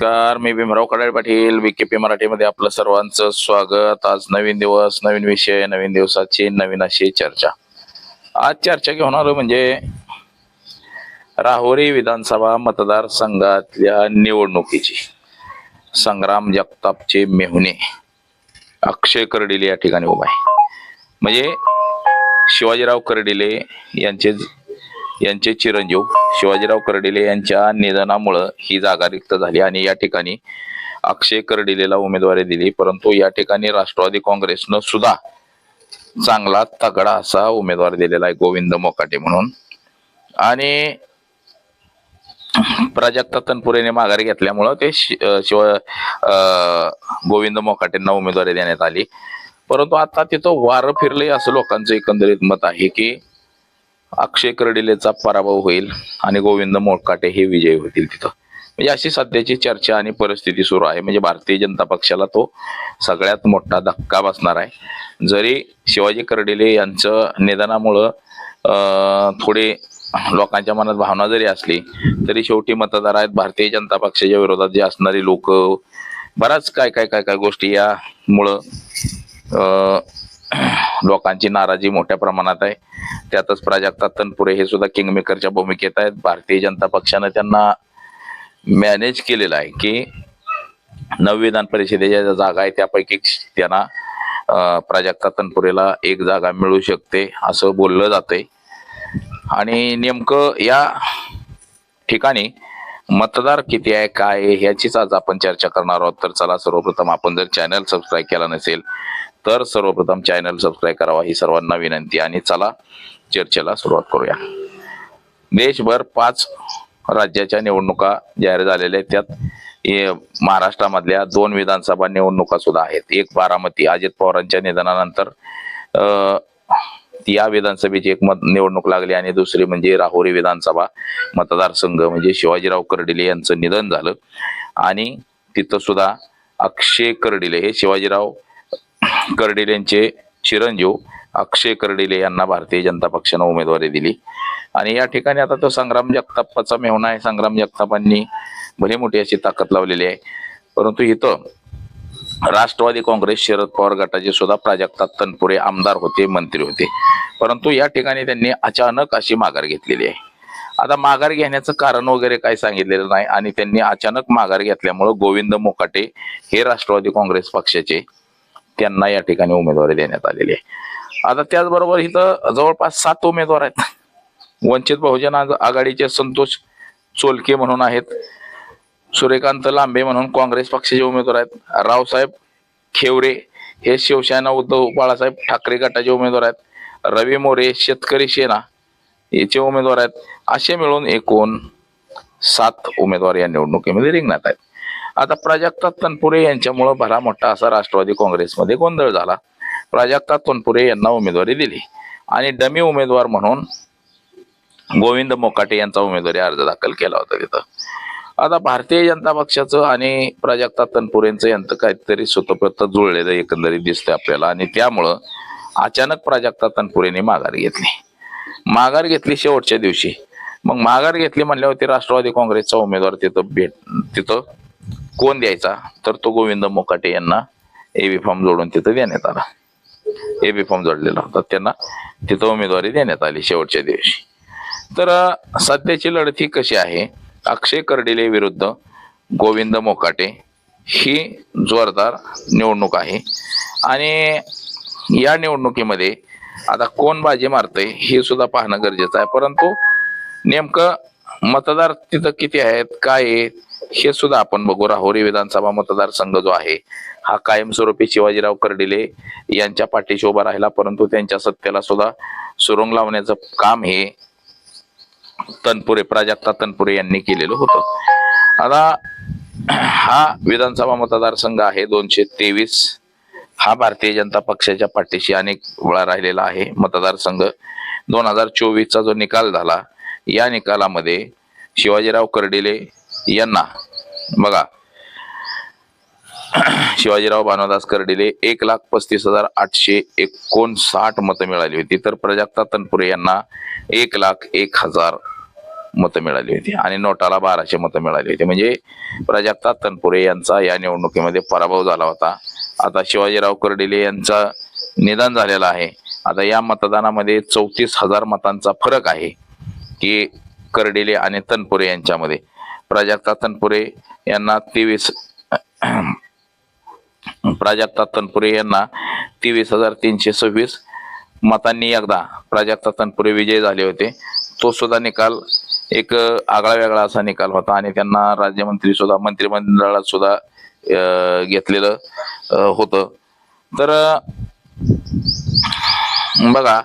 नमस्कार, मी भीमराव कडाळे पाटील बीकेपी मराठीमध्ये आपलं सर्वांचं स्वागत. आज नवीन दिवस, नवीन विषय, नवीन दिवसाची नवीन अशी चर्चा. आज चर्चा घेऊन आलो म्हणजे राहुरी विधानसभा मतदारसंघातल्या निवडणुकीची. संग्राम जगतापचे मेहुणे अक्षय कर्डिले या ठिकाणी उभा आहे. म्हणजे शिवाजीराव कर्डिले यांचे चिरंजीव शिवाजीराव कर्डिले यांच्या निधनामुळं ही जागा रिक्त झाली आणि या ठिकाणी अक्षय कर्डिलेला उमेदवारी दिली. परंतु या ठिकाणी राष्ट्रवादी काँग्रेसनं सुद्धा चांगला तगडा असा उमेदवार दिलेला आहे, गोविंद मोकाटे म्हणून. आणि प्राजक्ता तनपुरेने माघारी घेतल्यामुळं ते गोविंद मोकाटेंना उमेदवारी देण्यात आली. परंतु आता तिथं वारं फिरलंय असं लोकांचं एकंदरीत मत आहे की अक्षय कर्डिलेचा पराभव होईल आणि गोविंद मोकाटे हे विजयी होतील तिथं. म्हणजे अशी सध्याची चर्चा आणि परिस्थिती सुरू आहे. म्हणजे भारतीय जनता पक्षाला तो सगळ्यात मोठा धक्का बसणार आहे. जरी शिवाजी कर्डिले यांचं निधनामुळं थोडे लोकांच्या मनात भावना जरी असली तरी शेवटी मतदार आहेत भारतीय जनता पक्षाच्या विरोधात जे असणारी लोक, बराच काय गोष्टी यामुळं लोकांची नाराजी मोठ्या प्रमाणात आहे. त्यातच प्राजक्ता तनपुरे हे सुद्धा किंगमेकरच्या भूमिकेत आहेत. भारतीय जनता पक्षानं त्यांना मॅनेज केलेलं आहे की 9 विधान परिषदेच्या ज्या जागा आहेत त्यापैकी त्यांना प्राजक्ता तनपुरेला एक जागा मिळू शकते असं बोललं जातंय. आणि नेमकं या ठिकाणी मतदार किती आहे काय आहे ह्याचीच आज आपण चर्चा करणार आहोत. तर चला, सर्वप्रथम आपण जर चॅनल सबस्क्राईब केला नसेल तर सर्वप्रथम चॅनल सबस्क्राईब करावा ही सर्वांना विनंती. आणि चला चर्चेला सुरुवात करूया. देशभर 5 राज्याच्या निवडणुका जाहीर झालेल्या आहेत. त्यात महाराष्ट्रामधल्या 2 विधानसभा निवडणुका सुद्धा आहेत. एक बारामती, अजित पवारांच्या निधनानंतर या विधानसभेची एक निवडणूक लागली आणि दुसरी म्हणजे राहुरी विधानसभा मतदारसंघ. म्हणजे शिवाजीराव कर्डिले यांचं निधन झालं आणि तिथं सुद्धा अक्षय कर्डिले हे शिवाजीराव कर्डिलेंचे चिरंजीव अक्षय कर्डिले यांना भारतीय जनता पक्षानं उमेदवारी दिली. आणि या ठिकाणी आता तो संग्राम जगतापचा मेहुणा आहे. संग्राम जगतापांनी भली मोठी अशी ताकद लावलेली आहे. परंतु इथं राष्ट्रवादी काँग्रेस शरद पवार गटाचे सुद्धा प्राजक्ता तनपुरे आमदार होते, मंत्री होते. परंतु या ठिकाणी त्यांनी अचानक अशी माघार घेतलेली आहे. आता माघार घेण्याचं कारण वगैरे काय सांगितलेलं नाही आणि त्यांनी अचानक माघार घेतल्यामुळं गोविंद मोकाटे हे राष्ट्रवादी काँग्रेस पक्षाचे त्यांना या ठिकाणी उमेदवारी देण्यात आलेली आहे. आता त्याचबरोबर इथं जवळपास 7 उमेदवार आहेत. वंचित बहुजन आघाडीचे संतोष चोलके म्हणून आहेत, सूर्यकांत लांबे म्हणून काँग्रेस पक्षाचे उमेदवार आहेत, रावसाहेब खेवरे हे शिवसेना उद्धव बाळासाहेब ठाकरे गटाचे उमेदवार आहेत, रवी मोरे शेतकरी सेना याचे उमेदवार आहेत. असे मिळून एकूण 7 उमेदवार या निवडणुकीमध्ये रिंगणात आहेत. आता प्राजक्ता तनपुरे यांच्यामुळे भला मोठा असा राष्ट्रवादी काँग्रेसमध्ये गोंधळ झाला. प्राजक्ता तनपुरे यांना उमेदवारी दिली आणि डमी उमेदवार म्हणून गोविंद मोकाटे यांचा उमेदवारी अर्ज दाखल केला होता तिथं. आता भारतीय जनता पक्षाचं आणि प्राजक्ता तनपुरेंचं यांचं काहीतरी स्वतःप्रत जुळलेलं एकंदरीत दिसतंय आपल्याला. आणि त्यामुळं अचानक प्राजक्ता तनपुरेने माघार घेतली शेवटच्या दिवशी. मग माघार घेतली म्हणल्यावरती राष्ट्रवादी काँग्रेसचा उमेदवार तिथं कोण द्यायचा, तर तो गोविंद मोकाटे यांना एबी फॉर्म जोडून तिथं देण्यात आला. एबी फॉर्म जोडलेला होता, त्यांना तिथं उमेदवारी देण्यात आली शेवटच्या दिवशी. तर सध्याची लढत ही कशी आहे, अक्षय कर्डिले विरुद्ध गोविंद मोकाटे ही जोरदार निवडणूक आहे. आणि या निवडणुकीमध्ये आता कोण बाजी मारतंय हे सुद्धा पाहणं गरजेचं आहे. परंतु नेमकं मतदार तिथं किती आहेत काय आहे हे सुद्धा आपण बघू. राहुरी विधानसभा मतदारसंघ जो आहे हा कायमस्वरूपी शिवाजीराव कर्डिले यांच्या पाठीशी उभा राहिला. परंतु त्यांच्या सत्तेला सुद्धा सुरुंग लावण्याचं काम हे प्राजक्ता तनपुरे यांनी केलेलं होतं. आता हा विधानसभा मतदारसंघ आहे 223. हा भारतीय जनता पक्षाच्या पाठीशी अनेक वेळा राहिलेला आहे मतदारसंघ. 2024चा जो निकाल झाला या निकालामध्ये शिवाजीराव कर्डिले यांना बघा, शिवाजीराव भानुदास कर्डिले 1,35,859 मतं मिळाली होती. तर प्राजक्ता तनपुरे यांना 1,01,000 मतं मिळाली होती आणि नोटाला 1200 मतं मिळाली होती. म्हणजे प्राजक्ता तनपुरे यांचा या निवडणुकीमध्ये पराभव झाला होता. आता शिवाजीराव कर्डिले यांचं निधन झालेलं आहे. आता या मतदानामध्ये 34,000 मतांचा फरक आहे की कर्डिले आणि तनपुरे यांच्यामध्ये. प्राजक्ता तनपुरे यांना 23,326 मतांनी एकदा प्राजक्ता तनपुरे विजयी झाले होते. तो सुद्धा निकाल एक आगळा वेगळा असा निकाल होता आणि त्यांना राज्यमंत्री सुद्धा मंत्रिमंडळात सुद्धा घेतलेलं होतं. तर बघा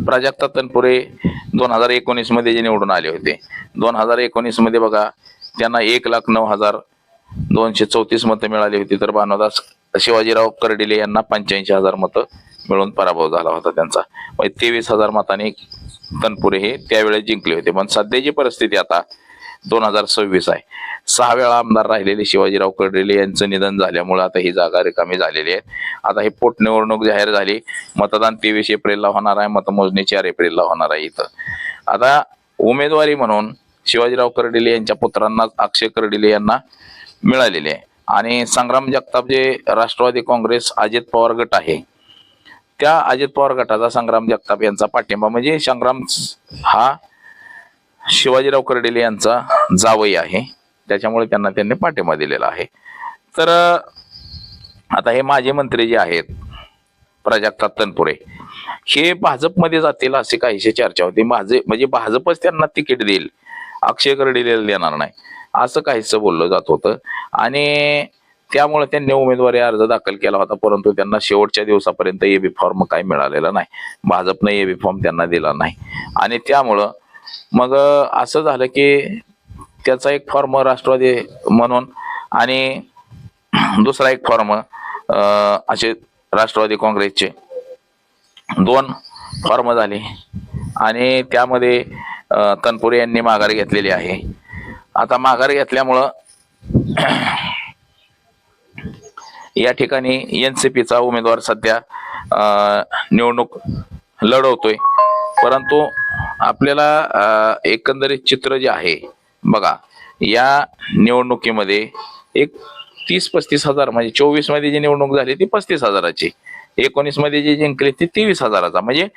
प्राजक्ता तनपुरे 2019 मध्ये जे निवडून आले होते, 2019 मध्ये बघा त्यांना 1,09,234 मतं मिळाली होती. तर भानुदास शिवाजीराव कर्डिले यांना 85,000 मतं मिळून पराभव झाला होता त्यांचा. म्हणजे 23,000 मतांनी तनपुरे हे त्यावेळेस जिंकले होते. पण सध्याची परिस्थिती आता 2026 आहे. 6 वेळा आमदार राहिलेले शिवाजीराव कर्डिले यांचं निधन झाल्यामुळे आता ही जागा रिकामी झालेली आहे. आता ही पोटनिवडणूक जाहीर झाली. मतदान 23 एप्रिलला होणार आहे, मतमोजणी 4 एप्रिलला होणार आहे. इथं आता उमेदवारी म्हणून शिवाजीराव कर्डिले यांच्या पुत्रांना अक्षय कर्डिले यांना मिळालेले आहे. आणि संग्राम जगताप जे राष्ट्रवादी काँग्रेस अजित पवार गट आहे, त्या अजित पवार गटाचा संग्राम जगताप यांचा पाठिंबा, म्हणजे संग्राम हा शिवाजीराव कर्डिले यांचा जावई आहे, त्याच्यामुळे त्यांनी पाठिंबा दिलेला आहे. तर आता हे माजी मंत्री जे आहेत प्राजक्ता तनपुरे हे भाजपमध्ये जातील अशी काहीशी चर्चा होती. म्हणजे भाजपच त्यांना तिकीट देईल, अक्षय कर्डिलेला देणार नाही असं काहीच बोललं जात होतं. आणि त्यामुळे त्यांनी उमेदवारी अर्ज दाखल केला होता, परंतु त्यांना शेवटच्या दिवसापर्यंत एबी फॉर्म काही मिळालेला नाही. भाजपनं एबी फॉर्म त्यांना दिला नाही आणि त्यामुळं मग असं झालं की त्याचा एक फॉर्म राष्ट्रवादी म्हणून आणि दुसरा एक फॉर्म असे राष्ट्रवादी काँग्रेसचे 2 फॉर्म झाले आणि त्यामध्ये तनपुरे यांनी माघार घेतलेली आहे. आता माघार घेतल्यामुळं या ठिकाणी एनसीपीचा उमेदवार सध्या निवडणूक लढवतोय. परंतु आपल्याला एकंदरीत चित्र जे आहे बघा, या निवडणुकीमध्ये एक 30-35 हजार, म्हणजे 24 मध्ये जी निवडणूक झाली ती 35,000ची, 19 मध्ये जी जिंकली ती 23,000चा, म्हणजे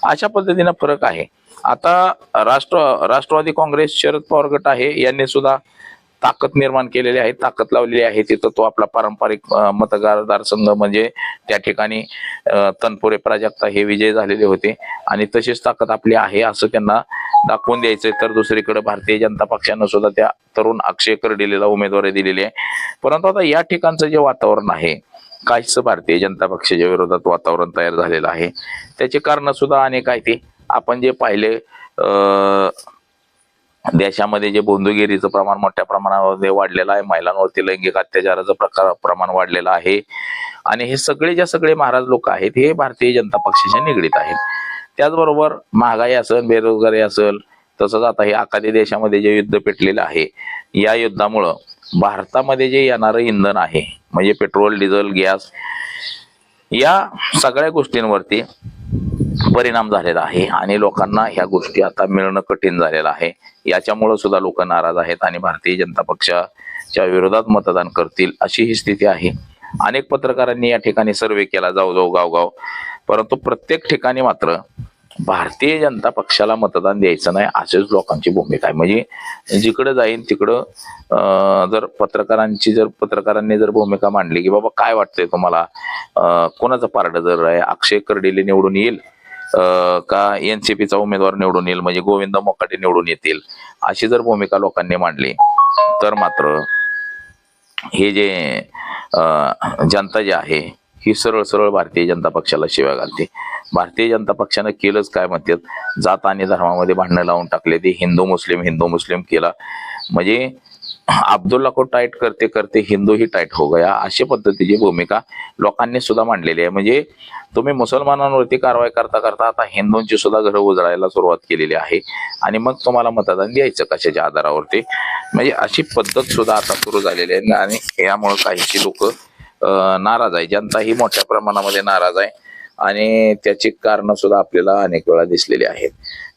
अशा पद्धतीनं फरक आहे. आता राष्ट्रवादी काँग्रेस शरद पवार गट आहे, यांनी सुद्धा ताकद निर्माण केलेली आहे, ताकद लावलेली आहे. तिथं तो आपला पारंपरिक मतदारसंघ, म्हणजे त्या ठिकाणी तनपुरे प्राजक्ता हे विजय झालेले होते आणि तशीच ताकद आपली आहे असं त्यांना दाखवून द्यायचंय. तर दुसरीकडे भारतीय जनता पक्षानं सुद्धा त्या तरुण अक्षय कर्डिलेला उमेदवारी दिलेली आहे. परंतु आता या ठिकाणचं जे वातावरण आहे, काहीच भारतीय जनता पक्षाच्या विरोधात वातावरण तयार झालेलं आहे. त्याचे कारण सुद्धा अनेक आहे. ते आपण जे पाहिले, देशामध्ये जे बंधुगिरीचं प्रमाण मोठ्या प्रमाणामध्ये वाढलेलं आहे, महिलांवरती लैंगिक अत्याचाराचं प्रमाण वाढलेलं आहे आणि हे सगळे महाराज लोक आहेत हे भारतीय जनता पक्षाच्या निगडीत आहेत. त्याचबरोबर महागाई असेल, बेरोजगारी असेल, तसंच आता हे आखाती देशामध्ये जे युद्ध पेटलेलं आहे, या युद्धामुळं भारतामध्ये जे येणारं इंधन आहे, म्हणजे पेट्रोल, डिझेल, गॅस, या सगळ्या गोष्टींवरती परिणाम झालेला आहे आणि लोकांना ह्या गोष्टी आता मिळणं कठीण झालेलं आहे. याच्यामुळे सुद्धा लोक नाराज आहेत आणि भारतीय जनता पक्षाच्या विरोधात मतदान करतील अशी ही स्थिती आहे. अनेक पत्रकारांनी या ठिकाणी सर्वे केला, जाऊ गाव, परंतु प्रत्येक ठिकाणी मात्र भारतीय जनता पक्षाला मतदान द्यायचं नाही अशीच लोकांची भूमिका आहे. म्हणजे जिकडे जाईल तिकडं जर पत्रकारांनी जर भूमिका मांडली की बाबा काय वाटतंय तुम्हाला, कोणाचं पारडं जर आहे, अक्षय कर्डिले निवडून येईल का एनसीपीचा उमेदवार निवडून येईल, म्हणजे गोविंद मोकाटे निवडून येतील, अशी जर भूमिका लोकांनी मांडली तर मात्र हे जे जनता जी आहे ही सरळ भारतीय जनता पक्षाला शिव्या घालते. भारतीय जनता पक्षानं केलंच काय म्हणतात, जात आणि धर्मामध्ये भांडणं लावून टाकले. ते हिंदू मुस्लिम केला, म्हणजे अब्दुल्ला को टाईट करते हिंदू ही टाईट हो गया, अशा पद्धतीची भूमिका लोकांनी सुद्धा मांडलेली आहे. म्हणजे तुम्ही मुसलमानांवरती कारवाई करता आता हिंदूंची सुद्धा घरं उजळायला सुरुवात केलेली आहे आणि मग तुम्हाला मतदान द्यायचं कशाच्या आधारावरती, म्हणजे अशी पद्धत सुद्धा आता सुरू झालेली आहे आणि यामुळे काहीशी लोक नाराज आहे. जनता ही मोठ्या प्रमाणामध्ये नाराज आहे आणि त्याची कारण सुद्धा आपल्याला अनेक वेळा दिसलेली आहेत.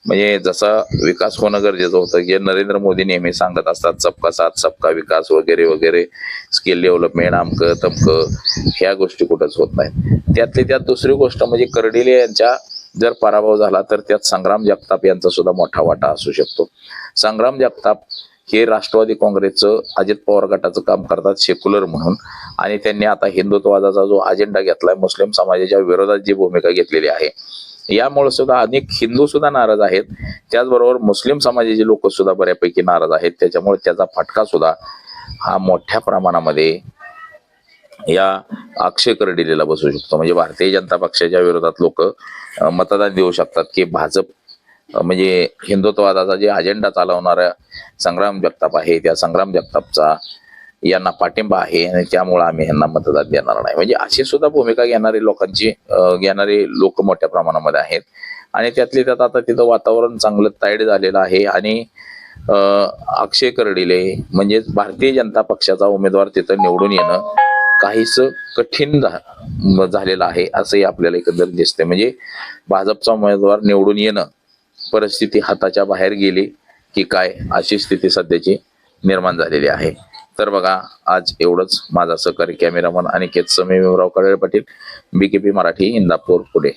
म्हणजे जसा विकास होणं गरजेचं होतं, जे नरेंद्र मोदी नेहमी सांगत असतात सबका साथ सबका विकास वगैरे वगैरे, स्किल डेव्हलपमेंट अमकं तमकं, ह्या गोष्टी कुठंच होत नाहीत. त्यातली त्यात दुसरी गोष्ट म्हणजे कर्डिले यांच्या जर पराभव झाला तर त्यात संग्राम जगताप यांचा सुद्धा मोठा वाटा असू शकतो. संग्राम जगताप हे राष्ट्रवादी काँग्रेसचं अजित पवार गटाचं काम करतात सेक्युलर म्हणून, आणि त्यांनी आता हिंदुत्ववादाचा जो अजेंडा घेतलाय, मुस्लिम समाजाच्या विरोधात जी भूमिका घेतलेली आहे, यामुळे सुद्धा अनेक हिंदू सुद्धा नाराज आहेत. त्याचबरोबर मुस्लिम समाजाचे लोक सुद्धा बऱ्यापैकी नाराज आहेत. त्याच्यामुळे त्याचा फटका सुद्धा हा मोठ्या प्रमाणामध्ये या अक्षय कर्डिलेला बसू शकतो. म्हणजे भारतीय जनता पक्षाच्या विरोधात लोक मतदान देऊ शकतात की भाजप म्हणजे हिंदुत्ववादाचा जे अजेंडा चालवणारा संग्राम जगताप आहे, त्या संग्राम जगतापचा यांना पाठिंबा आहे आणि त्यामुळे आम्ही यांना मतदान देणार नाही. म्हणजे अशी सुद्धा भूमिका घेणारे लोक मोठ्या प्रमाणामध्ये आहेत. आणि त्यातले त्यात आता तिथं वातावरण चांगलं ताईड झालेलं आहे. आणि अक्षय कर्डिले म्हणजे भारतीय जनता पक्षाचा उमेदवार तिथं निवडून येणं काहीच कठीण झालेलं आहे असंही आपल्याला एकंदर दिसते. म्हणजे भाजपचा उमेदवार निवडून येणं परिस्थिती हाताच्या बाहेर गेली की काय, अशी स्थिती सध्याची निर्माण झालेली आहे. तर बघा, आज एवढंच. माझा सहकारी कॅमेरामन अनिकेत समे, विमराव कळळे पाटील, BKP मराठी, इंदापूर, पुणे.